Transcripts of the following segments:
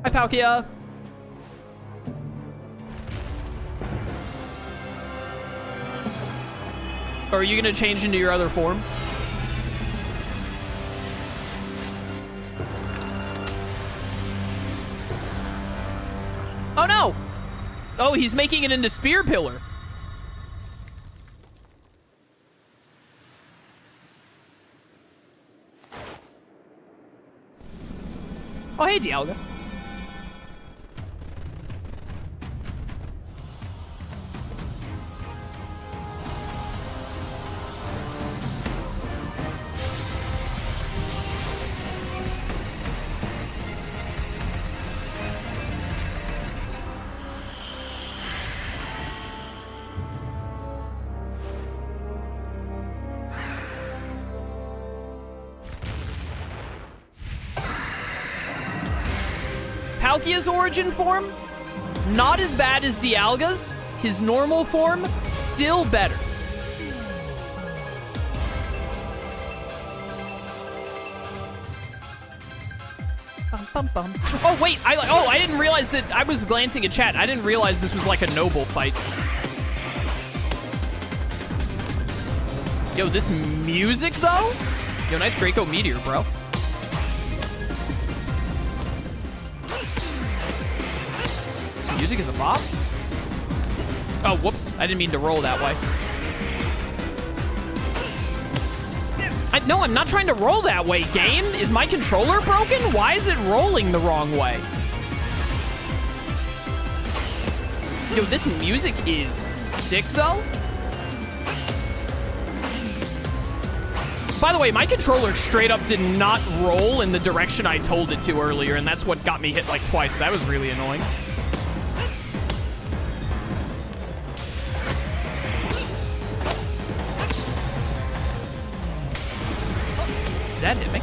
Hi, Palkia. Or are you gonna change into your other form? Oh no! Oh, he's making it into Spear Pillar. Oh, hey, Dialga. Palkia's origin form, not as bad as Dialga's. His normal form, still better. Bum, bum, bum. Oh, wait, I didn't realize that. I was glancing at chat. I didn't realize this was like a noble fight. Yo, this music, though? Yo, nice Draco Meteor, bro. Music is a bop? Oh, whoops. I didn't mean to roll that way. No, I'm not trying to roll that way, game. Is my controller broken? Why is it rolling the wrong way? Yo, this music is sick, though. By the way, my controller straight up did not roll in the direction I told it to earlier, and that's what got me hit like twice. That was really annoying. That hit me.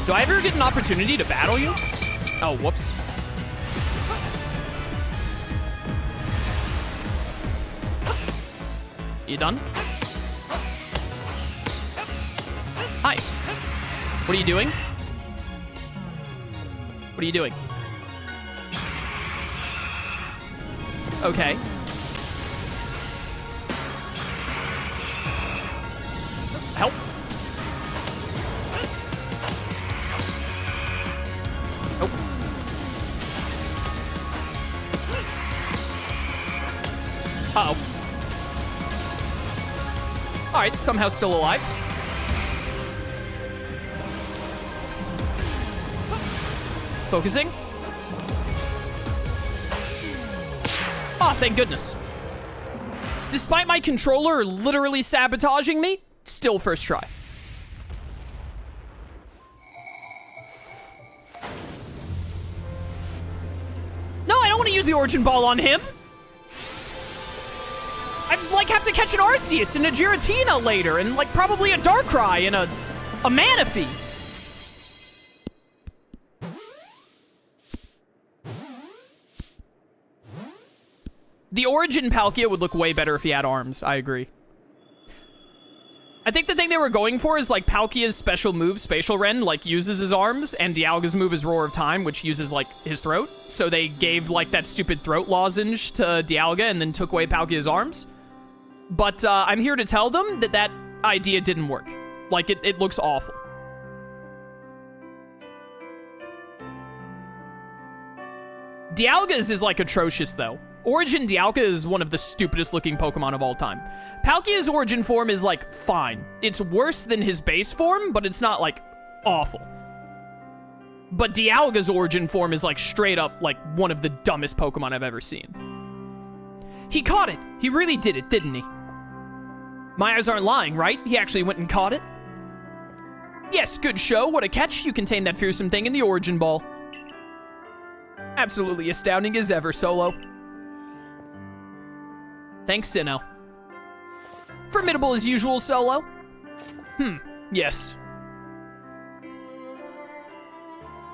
Do I ever get an opportunity to battle you? Oh, whoops. You done? Hi. What are you doing? What are you doing? Okay. Help. Oh. Uh-oh. All right, somehow still alive. Focusing. Oh, thank goodness. Despite my controller literally sabotaging me, still first try. No, I don't want to use the Origin Ball on him. I'd like have to catch an Arceus and a Giratina later, and like probably a Darkrai and a Manaphy. The Origin Palkia would look way better if he had arms. I agree. I think the thing they were going for is like Palkia's special move, Spatial Rend, like uses his arms, and Dialga's move is Roar of Time, which uses like his throat. So they gave like that stupid throat lozenge to Dialga and then took away Palkia's arms. But I'm here to tell them that that idea didn't work. Like it looks awful. Dialga's is like atrocious though. Origin Dialga is one of the stupidest looking Pokemon of all time. Palkia's origin form is like fine. It's worse than his base form, but it's not like awful. But Dialga's origin form is like straight up like one of the dumbest Pokemon I've ever seen. He caught it. He really did it, didn't he? My eyes aren't lying, right? He actually went and caught it. Yes, good show. What a catch. You contained that fearsome thing in the Origin Ball. Absolutely astounding as ever, Solo. Thanks, Sinnoh. Formidable as usual, Solo. Yes.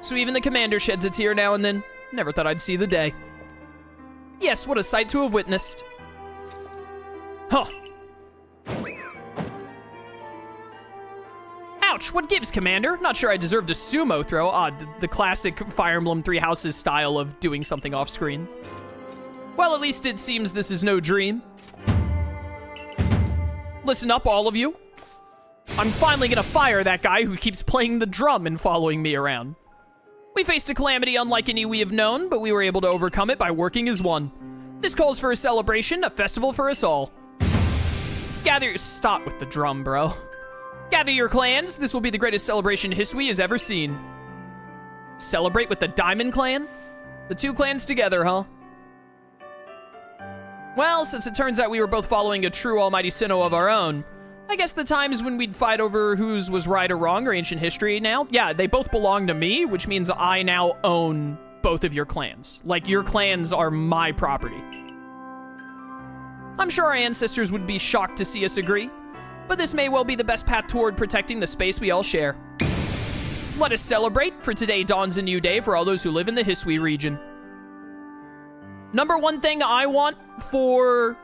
So even the commander sheds a tear now and then. Never thought I'd see the day. Yes, what a sight to have witnessed. Huh. Ouch. Ouch, what gives, Commander? Not sure I deserved a sumo throw. The classic Fire Emblem Three Houses style of doing something off screen. Well, at least it seems this is no dream. Listen up, all of you. I'm finally gonna fire that guy who keeps playing the drum and following me around. We faced a calamity unlike any we have known, but we were able to overcome it by working as one. This calls for a celebration, a festival for us all. Stop with the drum, bro. Gather your clans. This will be the greatest celebration Hisui has ever seen. Celebrate with the Diamond Clan? The two clans together, huh? Well, since it turns out we were both following a true almighty Sinnoh of our own, I guess the times when we'd fight over whose was right or wrong are ancient history now. Yeah, they both belong to me, which means I now own both of your clans. Like, your clans are my property. I'm sure our ancestors would be shocked to see us agree, but this may well be the best path toward protecting the space we all share. Let us celebrate, for today dawns a new day for all those who live in the Hisui region. Number one thing I want for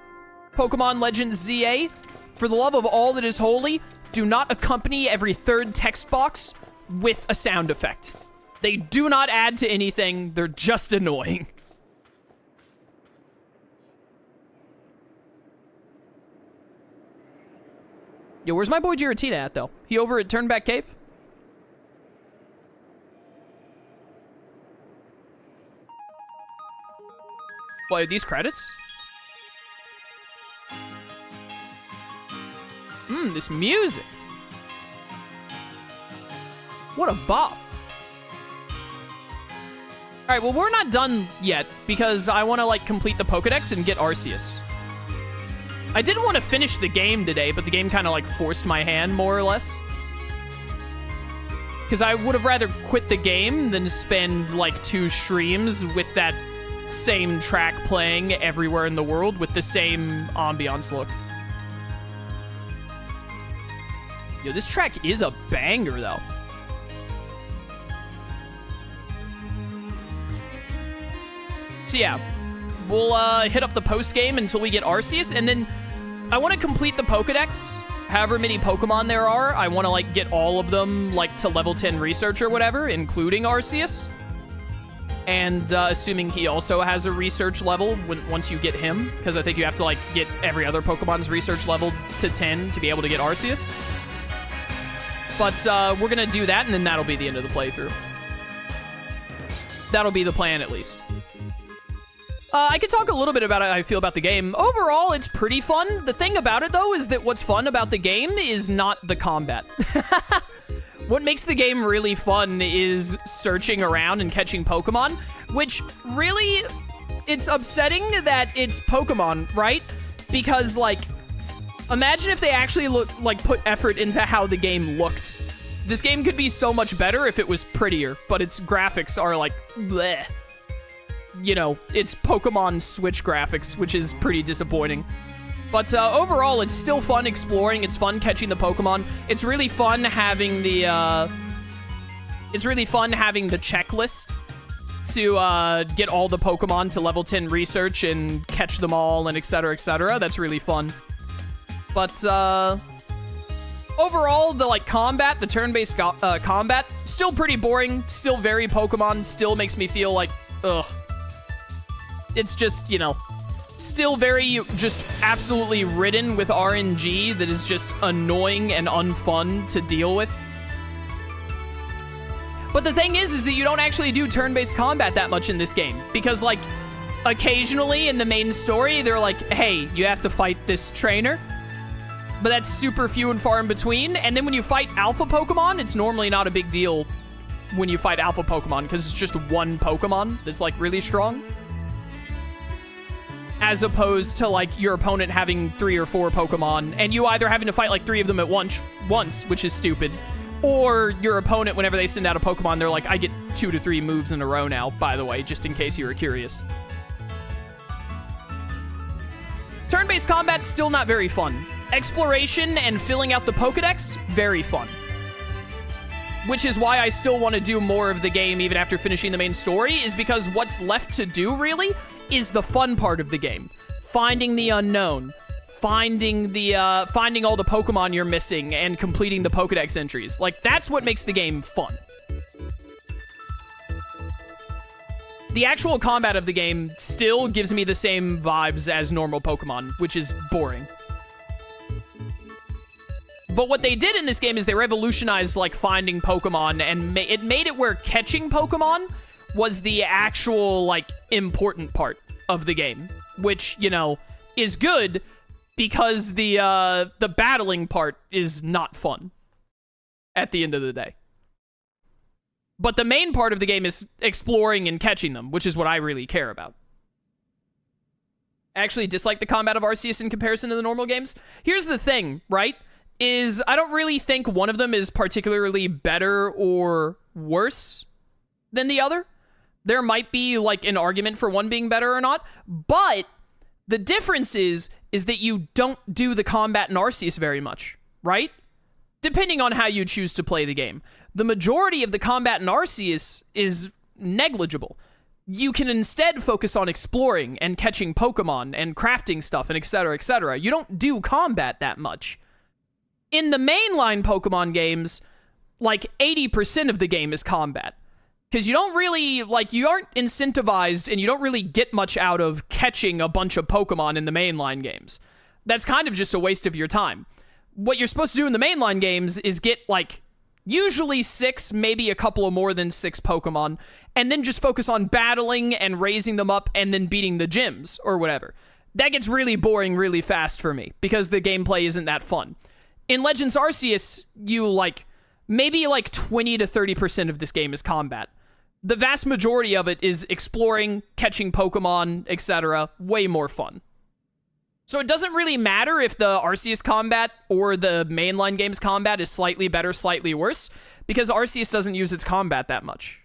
Pokemon Legends ZA, for the love of all that is holy, do not accompany every third text box with a sound effect. They do not add to anything, they're just annoying. Yo, where's my boy Giratina at, though? He over at Turnback Cave? What, are these credits? This music. What a bop. Alright, well, we're not done yet, because I want to, like, complete the Pokédex and get Arceus. I didn't want to finish the game today, but the game kind of, like, forced my hand, more or less. Because I would have rather quit the game than spend, like, 2 streams with that same track playing everywhere in the world with the same ambiance look. Yo, this track is a banger, though. So yeah, we'll hit up the post-game until we get Arceus, and then I want to complete the Pokédex. However many Pokemon there are, I want to, like, get all of them, like, to level 10 research or whatever, including Arceus. And assuming he also has a research level once you get him, because I think you have to, like, get every other Pokemon's research level to 10 to be able to get Arceus. But we're going to do that, and then that'll be the end of the playthrough. That'll be the plan, at least. I could talk a little bit about how I feel about the game. Overall, it's pretty fun. The thing about it, though, is that what's fun about the game is not the combat. What makes the game really fun is searching around and catching Pokemon, which really, it's upsetting that it's Pokemon, right? Because, like, imagine if they actually put effort into how the game looked. This game could be so much better if it was prettier, but its graphics are like, bleh. You know, it's Pokemon Switch graphics, which is pretty disappointing. But overall, it's still fun exploring. It's fun catching the Pokemon. It's really fun having the checklist to get all the Pokemon to level 10 research and catch them all and etc. etc. That's really fun. But overall, the combat, the turn-based combat, still pretty boring. Still very Pokemon. Still makes me feel like, ugh. It's just, you know, still very just absolutely ridden with RNG that is just annoying and unfun to deal with. But the thing is that you don't actually do turn-based combat that much in this game. Because, like, occasionally in the main story, they're like, hey, you have to fight this trainer. But that's super few and far in between. And then when you fight alpha Pokemon, it's normally not a big deal when you fight alpha Pokemon, because it's just one Pokemon that's, like, really strong. As opposed to, like, your opponent having 3 or 4 Pokemon, and you either having to fight, like, 3 of them at once, which is stupid, or your opponent, whenever they send out a Pokemon, they're like, I get 2 to 3 moves in a row now, by the way, just in case you were curious. Turn-based combat, still not very fun. Exploration and filling out the Pokédex, very fun. Which is why I still want to do more of the game even after finishing the main story, is because what's left to do, really, is the fun part of the game. Finding the unknown. finding all the Pokemon you're missing and completing the Pokédex entries. Like, that's what makes the game fun. The actual combat of the game still gives me the same vibes as normal Pokemon, which is boring. But what they did in this game is they revolutionized, like, finding Pokemon, and it made it where catching Pokemon was the actual, like, important part of the game, which, you know, is good because the battling part is not fun at the end of the day. But the main part of the game is exploring and catching them, which is what I really care about. I actually dislike the combat of Arceus in comparison to the normal games. Here's the thing, right? Is I don't really think one of them is particularly better or worse than the other. There might be, like, an argument for one being better or not, but the difference is that you don't do the combat in Arceus very much, right? Depending on how you choose to play the game. The majority of the combat in Arceus is negligible. You can instead focus on exploring and catching Pokemon and crafting stuff and etc., etc. You don't do combat that much. In the mainline Pokemon games, like 80% of the game is combat. Because you don't really, like, you aren't incentivized and you don't really get much out of catching a bunch of Pokemon in the mainline games. That's kind of just a waste of your time. What you're supposed to do in the mainline games is get, like, usually 6, maybe a couple of more than 6 Pokemon, and then just focus on battling and raising them up and then beating the gyms or whatever. That gets really boring really fast for me because the gameplay isn't that fun. In Legends Arceus, you, like, maybe, like, 20 to 30% of this game is combat. The vast majority of it is exploring, catching Pokemon, etc. Way more fun. So it doesn't really matter if the Arceus combat or the mainline game's combat is slightly better, slightly worse, because Arceus doesn't use its combat that much.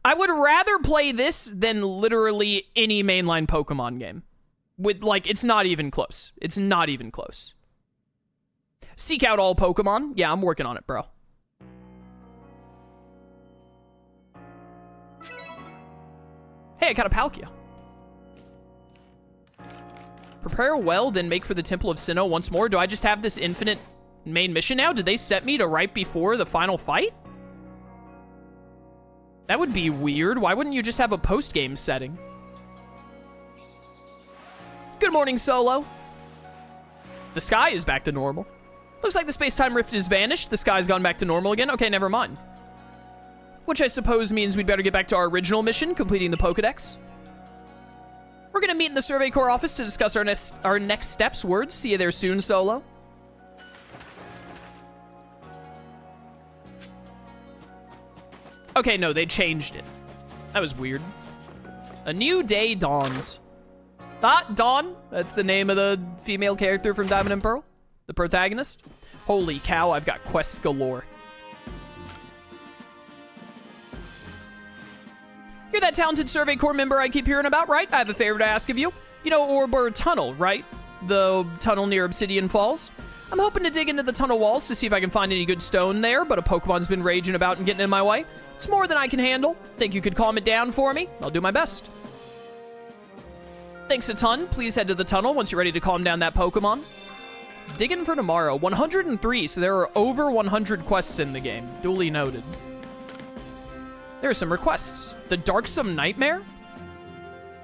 I would rather play this than literally any mainline Pokemon game. With, like, it's not even close. It's not even close. Seek out all Pokemon. Yeah, I'm working on it, bro. Hey, I got a Palkia. Prepare well, then make for the Temple of Sinnoh once more. Do I just have this infinite main mission now? Did they set me to right before the final fight? That would be weird. Why wouldn't you just have a post-game setting? Good morning, Solo. The sky is back to normal. Looks like the space-time rift has vanished. The sky's gone back to normal again. Okay, never mind. Which I suppose means we'd better get back to our original mission, completing the Pokédex. We're gonna meet in the Survey Corps office to discuss our next steps. Words. See you there soon, Solo. Okay, no, they changed it. That was weird. A new day dawns. Ah, Dawn. That's the name of the female character from Diamond and Pearl. The protagonist. Holy cow, I've got quests galore. You're that talented Survey Corps member I keep hearing about, right? I have a favor to ask of you. You know Orbor Tunnel, right? The tunnel near Obsidian Falls? I'm hoping to dig into the tunnel walls to see if I can find any good stone there, but a Pokemon's been raging about and getting in my way. It's more than I can handle. Think you could calm it down for me? I'll do my best. Thanks a ton. Please head to the tunnel once you're ready to calm down that Pokemon. Digging for tomorrow. 103, so there are over 100 quests in the game. Duly noted. There are some requests. The Darksome Nightmare?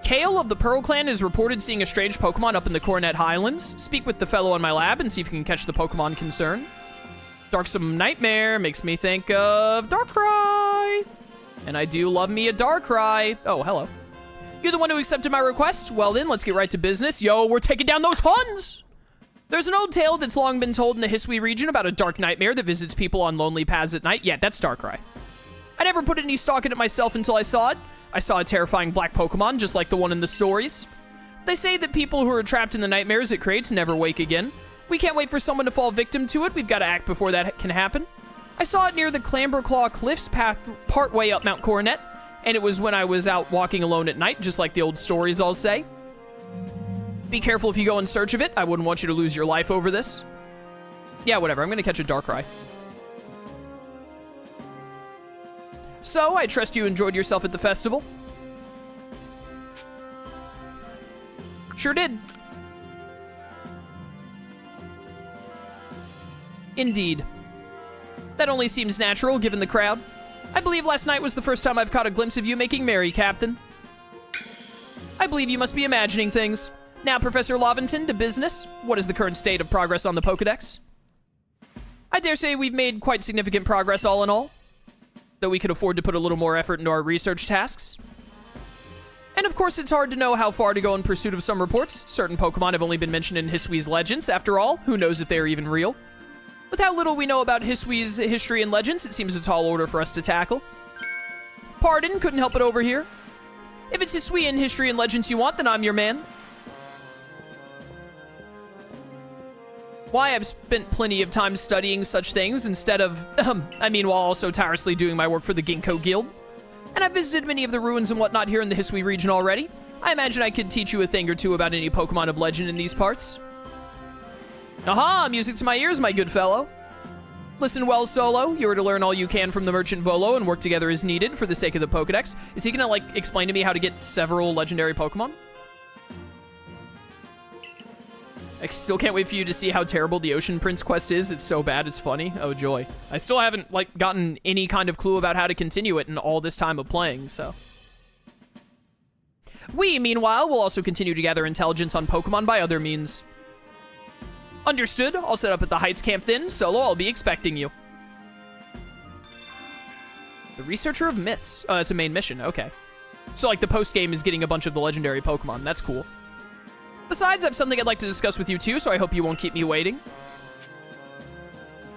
Kale of the Pearl Clan is reported seeing a strange Pokemon up in the Coronet Highlands. Speak with the fellow in my lab and see if you can catch the Pokemon concerned. Darksome Nightmare makes me think of Darkrai. And I do love me a Darkrai. Oh, hello. You're the one who accepted my request? Well then, let's get right to business. Yo, we're taking down those Huns! There's an old tale that's long been told in the Hisui region about a dark nightmare that visits people on lonely paths at night. Yeah, that's Darkrai. I never put any stock in it myself until I saw it. I saw a terrifying black Pokemon, just like the one in the stories. They say that people who are trapped in the nightmares it creates never wake again. We can't wait for someone to fall victim to it. We've got to act before that can happen. I saw it near the Clamberclaw Cliffs path partway up Mount Coronet, and it was when I was out walking alone at night, just like the old stories all say. Be careful if you go in search of it. I wouldn't want you to lose your life over this. Yeah, whatever. I'm going to catch a Darkrai. So, I trust you enjoyed yourself at the festival. Sure did. Indeed. That only seems natural, given the crowd. I believe last night was the first time I've caught a glimpse of you making merry, Captain. I believe you must be imagining things. Now, Professor Laventon, to business. What is the current state of progress on the Pokédex? I dare say we've made quite significant progress all in all, though we could afford to put a little more effort into our research tasks. And of course, it's hard to know how far to go in pursuit of some reports. Certain Pokemon have only been mentioned in Hisui's legends. After all, who knows if they are even real? With how little we know about Hisui's history and legends, it seems a tall order for us to tackle. Pardon, couldn't help it over here. If it's Hisui and history and legends you want, then I'm your man. Why, I've spent plenty of time studying such things instead of, while also tirelessly doing my work for the Ginkgo Guild. And I've visited many of the ruins and whatnot here in the Hisui region already. I imagine I could teach you a thing or two about any Pokemon of legend in these parts. Aha, music to my ears, my good fellow. Listen well, Solo. You are to learn all you can from the Merchant Volo and work together as needed for the sake of the Pokedex. Is he gonna, explain to me how to get several legendary Pokemon? I still can't wait for you to see how terrible the Ocean Prince quest is. It's so bad, it's funny. Oh, joy. I still haven't, gotten any kind of clue about how to continue it in all this time of playing, so. We, meanwhile, will also continue to gather intelligence on Pokemon by other means. Understood. I'll set up at the Heights camp then. Solo, I'll be expecting you. The Researcher of Myths. Oh, that's a main mission. Okay. So, the post-game is getting a bunch of the legendary Pokemon. That's cool. Besides, I have something I'd like to discuss with you too, so I hope you won't keep me waiting.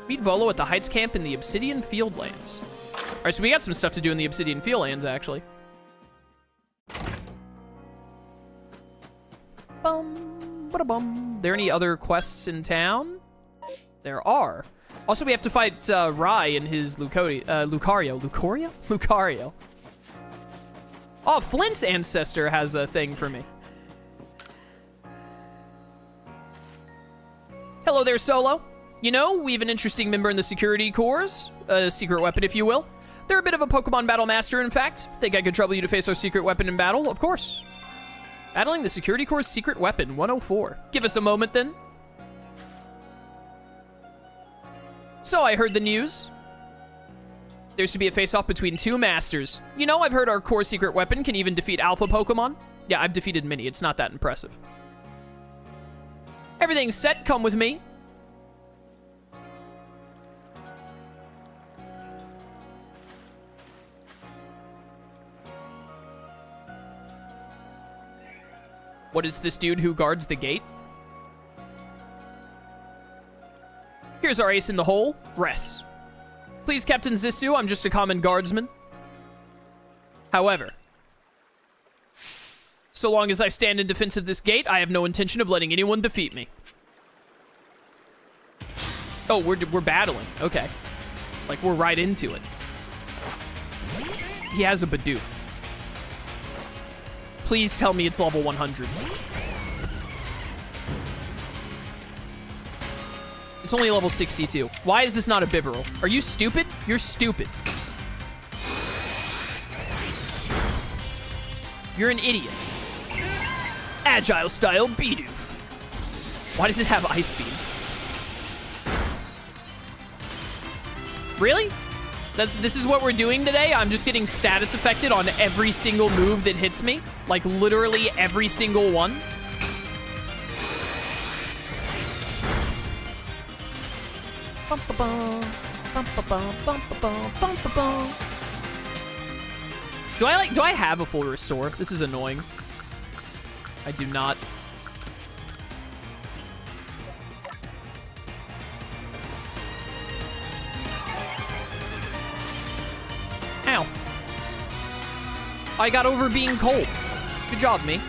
Meet Volo at the Heights camp in the Obsidian Fieldlands. Alright, so we got some stuff to do in the Obsidian Fieldlands, actually. There any other quests in town? There are. Also, we have to fight Rai and his Lucario. Lucario. Oh, Flint's ancestor has a thing for me. Hello there, Solo. You know, we have an interesting member in the security corps. A secret weapon, if you will. They're a bit of a Pokemon battle master, in fact. Think I could trouble you to face our secret weapon in battle? Of course. Battling the security corps' secret weapon, 104. Give us a moment, then. So, I heard the news. There's to be a face-off between two masters. You know, I've heard our core secret weapon can even defeat alpha Pokemon. Yeah, I've defeated many. It's not that impressive. Everything's set. Come with me. What is this dude who guards the gate? Here's our ace in the hole, Ress. Please, Captain Zissou, I'm just a common guardsman. However, so long as I stand in defense of this gate, I have no intention of letting anyone defeat me. Oh, we're battling. Okay. We're right into it. He has a Bidoof. Please tell me it's level 100. It's only level 62. Why is this not a Bibarel? Are you stupid? You're stupid. You're an idiot. Agile style Bidoof. Why does it have Ice Beam? Really? This is what we're doing today? I'm just getting status affected on every single move that hits me? Literally every single one? Do I have a full restore? This is annoying. I do not. Ow. I got over being cold. Good job, me.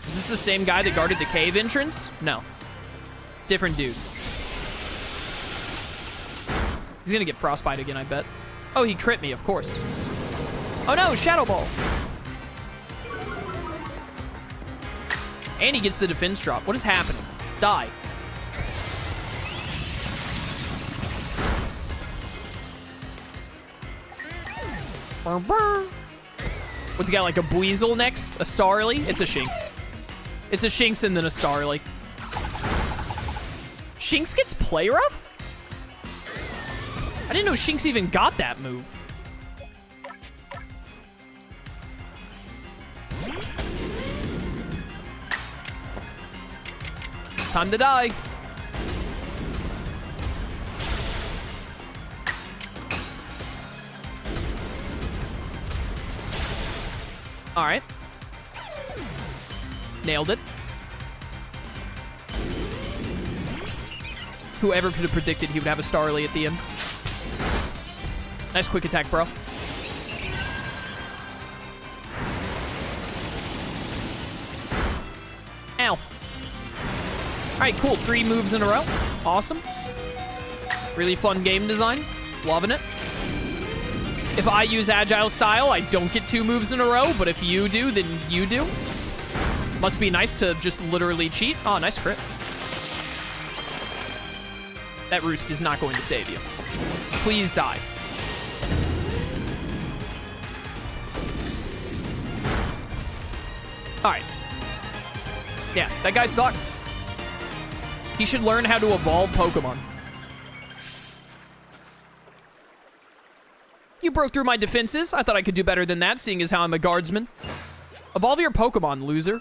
Is this the same guy that guarded the cave entrance? No. Different dude. He's gonna get frostbite again, I bet. Oh, he crit me, of course. Oh no, Shadow Ball. And he gets the defense drop. What is happening? Die. What's he got, a Buizel next? A Starly? It's a Shinx. It's a Shinx and then a Starly. Shinx gets play rough? I didn't know Shinx even got that move. Time to die. All right. Nailed it. Whoever could have predicted he would have a Starly at the end. Nice quick attack, bro. Ow. All right, cool. 3 moves in a row. Awesome. Really fun game design. Loving it. If I use Agile Style, I don't get 2 moves in a row, but if you do, then you do. Must be nice to just literally cheat. Oh, nice crit. That Roost is not going to save you. Please die. Alright. Yeah, that guy sucked. He should learn how to evolve Pokemon. You broke through my defenses. I thought I could do better than that, seeing as how I'm a guardsman. Evolve your Pokemon, loser.